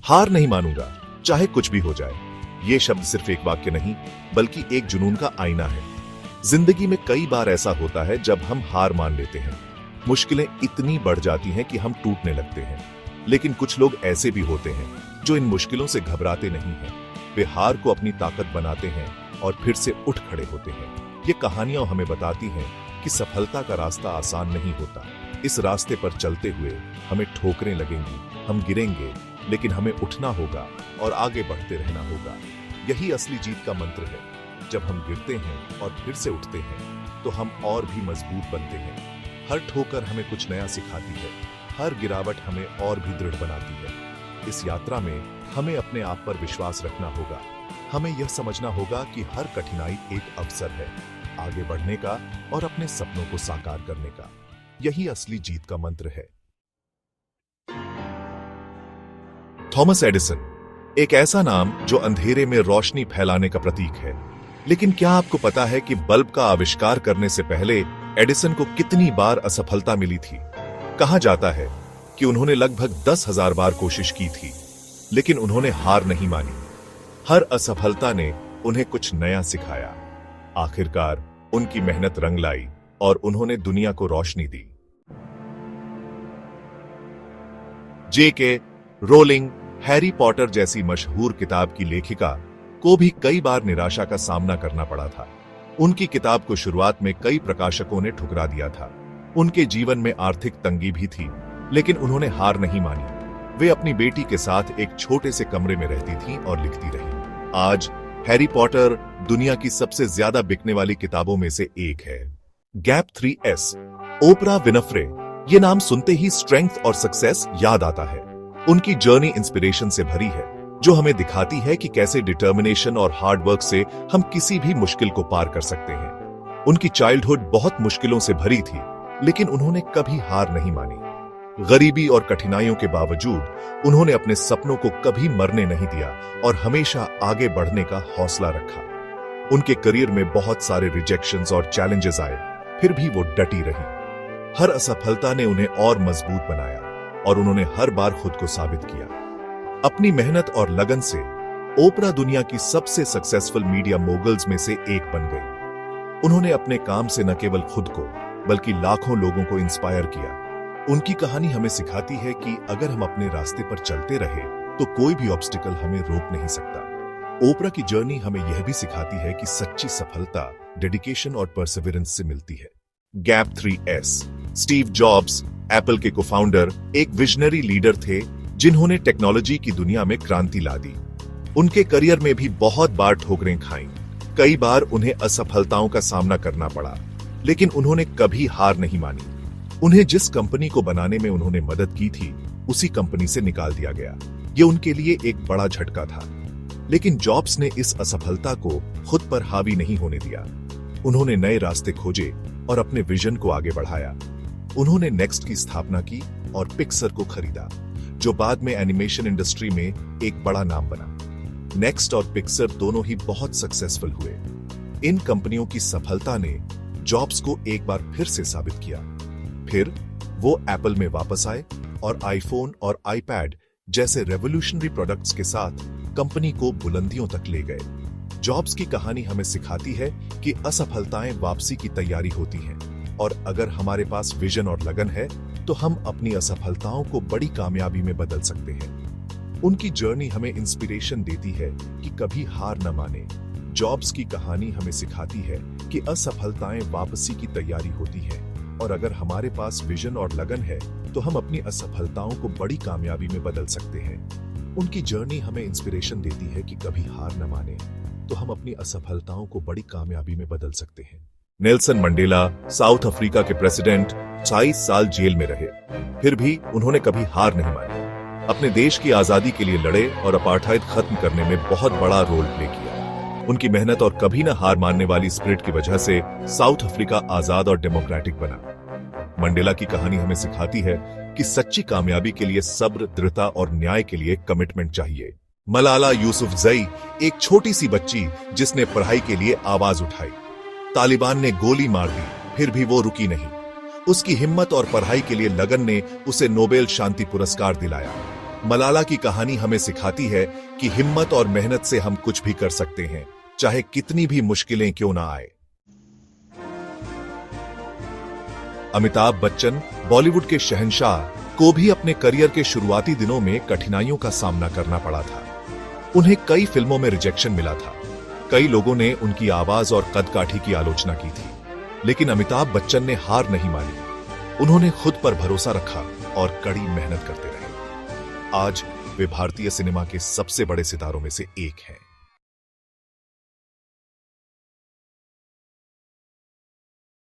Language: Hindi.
हार नहीं मानूंगा, चाहे कुछ भी हो जाए। ये शब्द सिर्फ एक वाक्य नहीं, बल्कि एक जुनून का आईना है। जिंदगी में कई बार ऐसा होता है जब हम हार मान लेते हैं, मुश्किलें इतनी बढ़ जाती हैं कि हम टूटने लगते हैं। लेकिन कुछ लोग ऐसे भी होते हैं जो इन मुश्किलों से घबराते नहीं हैं। वे हार को अपनी ताकत बनाते हैं और फिर से उठ खड़े होते हैं। ये कहानियां हमें बताती हैं कि सफलता का रास्ता आसान नहीं होता। इस रास्ते पर चलते हुए हमें ठोकरें लगेंगी, हम गिरेंगे, लेकिन हमें उठना होगा और आगे बढ़ते रहना होगा। यही असली जीत का मंत्र है। जब हम गिरते हैं और फिर से उठते हैं तो हम और भी मजबूत बनते हैं। हर ठोकर हमें कुछ नया सिखाती है, हर गिरावट हमें और भी दृढ़ बनाती है। इस यात्रा में हमें अपने आप पर विश्वास रखना होगा। हमें यह समझना होगा कि हर कठिनाई एक अवसर है आगे बढ़ने का और अपने सपनों को साकार करने का। यही असली जीत का मंत्र है। थॉमस एडिसन, एक ऐसा नाम जो अंधेरे में रोशनी फैलाने का प्रतीक है। लेकिन क्या आपको पता है कि बल्ब का आविष्कार करने से पहले एडिसन को कितनी बार असफलता मिली थी? कहा जाता है कि उन्होंने लगभग 10,000 बार कोशिश की थी, लेकिन उन्होंने हार नहीं मानी। हर असफलता ने उन्हें कुछ नया सिखाया। आखिरकार उनकी मेहनत रंग लाई और उन्होंने दुनिया को रोशनी दी। J.K. रोलिंग हैरी पॉटर जैसी मशहूर किताब की लेखिका को भी कई बार निराशा का सामना करना पड़ा था। उनकी किताब को शुरुआत में कई प्रकाशकों ने ठुकरा दिया था। उनके जीवन में आर्थिक तंगी भी थी, लेकिन उन्होंने हार नहीं मानी। वे अपनी बेटी के साथ एक छोटे से कमरे में रहती थीं और लिखती रहीं। आज हैरी पॉटर दुनिया की सबसे ज्यादा बिकने वाली किताबों में से एक है। गैप 3S, ओपरा विनफ्रे, ये नाम सुनते ही स्ट्रेंथ और सक्सेस याद आता है। उनकी जर्नी इंस्पिरेशन से भरी है, जो हमें दिखाती है कि कैसे डिटर्मिनेशन और हार्ड वर्क से हम किसी भी मुश्किल को पार कर सकते हैं। उनकी चाइल्डहुड बहुत मुश्किलों से भरी थी, लेकिन उन्होंने कभी हार नहीं मानी। गरीबी और कठिनाइयों के बावजूद उन्होंने अपने सपनों को कभी मरने नहीं दिया और हमेशा आगे बढ़ने का हौसला रखा। उनके करियर में बहुत सारे रिजेक्शंस और चैलेंजेस आए, फिर भी वो डटी रही। हर असफलता ने उन्हें और मजबूत बनाया और उन्होंने हर बार खुद को साबित किया। अपनी मेहनत और लगन से ओपरा दुनिया की सबसे सक्सेसफुल मीडिया मोगल्स में से एक बन गई। उन्होंने अपने काम से न केवल खुद को बल्कि लाखों लोगों को इंस्पायर किया। उनकी कहानी हमें सिखाती है कि अगर हम अपने रास्ते पर चलते रहे तो कोई भी ऑब्स्टिकल हमें रोक नहीं सकता। ओपरा की जर्नी हमें यह भी सिखाती है कि सच्ची सफलता डेडिकेशन और परसेवरेंस से मिलती है। Gap 3S, Steve jobs, Apple के को-फाउंडर, एक विजनरी लीडर थे जिन्होंने टेक्नोलॉजी की दुनिया में क्रांति ला दी। उनके करियर में भी बहुत बार ठोकरें खाईं। कई बार उन्हें असफलताओं का सामना करना पड़ा, लेकिन उन्होंने कभी हार नहीं मानी। उन्हें जिस कंपनी को बनाने में उन्होंने मदद की थी, उसी कंपनी से निकाल दिया गया। ये उनके लिए एक बड़ा झटका था। लेकिन जॉब्स ने इस असफलता को खुद पर हावी नहीं होने दिया। उन्होंने नए रास्ते खोजे और अपने विजन को आगे बढ़ाया। उन्होंने नेक्स्ट की स्थापना की और पिक्सर को खरीदा, जो बाद में एनिमेशन इंडस्ट्री में एक बड़ा नाम बना। नेक्स्ट और पिक्सर दोनों ही बहुत सक्सेसफुल हुए। इन कंपनियों की सफलता ने जॉब्स को एक बार फिर से साबित किया। फिर वो एप्पल में वापस आए और आईफोन और आईपैड जैसे रेवोल्यूशनरी प्रोडक्ट्स के साथ कंपनी को बुलंदियों तक ले गए। जॉब्स की कहानी हमें सिखाती है कि असफलताएं वापसी की तैयारी होती हैं, और अगर हमारे पास विजन और लगन है तो हम अपनी असफलताओं को बड़ी कामयाबी में बदल सकते हैं। उनकी जर्नी हमें इंस्पिरेशन देती है कि कभी हार न माने। जॉब्स की कहानी हमें सिखाती है कि असफलताएं वापसी की तैयारी होती है, और अगर हमारे पास विजन और लगन है तो हम अपनी असफलताओं को बड़ी कामयाबी में बदल सकते हैं। उनकी जर्नी हमें इंस्पिरेशन देती है कि कभी हार न माने तो हम अपनी असफलताओं को बड़ी कामयाबी में बदल सकते हैं। नेल्सन मंडेला, साउथ अफ्रीका के प्रेसिडेंट, 40 साल जेल में रहे, फिर भी उन्होंने कभी हार नहीं मानी। अपने देश की आजादी के लिए लड़े और अपार्थाइड खत्म करने में बहुत बड़ा रोल प्ले किया। उनकी मेहनत और कभी न हार मानने वाली स्पिरिट की वजह से साउथ अफ्रीका आजाद और डेमोक्रेटिक बना। मंडेला की कहानी हमें सिखाती है कि सच्ची कामयाबी के लिए सब्र, दृढ़ता और न्याय के लिए कमिटमेंट चाहिए। मलाला यूसुफजई, एक छोटी सी बच्ची जिसने पढ़ाई के लिए आवाज उठाई। तालिबान ने गोली मार दी, फिर भी वो रुकी नहीं। उसकी हिम्मत और पढ़ाई के लिए लगन ने उसे नोबेल शांति पुरस्कार दिलाया। मलाला की कहानी हमें सिखाती है कि हिम्मत और मेहनत से हम कुछ भी कर सकते हैं, चाहे कितनी भी मुश्किलें क्यों ना आए। अमिताभ बच्चन, बॉलीवुड के शहंशाह, को भी अपने करियर के शुरुआती दिनों में कठिनाइयों का सामना करना पड़ा था। उन्हें कई फिल्मों में रिजेक्शन मिला था। कई लोगों ने उनकी आवाज और कदकाठी की आलोचना की थी, लेकिन अमिताभ बच्चन ने हार नहीं मानी। उन्होंने खुद पर भरोसा रखा और कड़ी मेहनत करते रहे। आज वे भारतीय सिनेमा के सबसे बड़े सितारों में से एक हैं।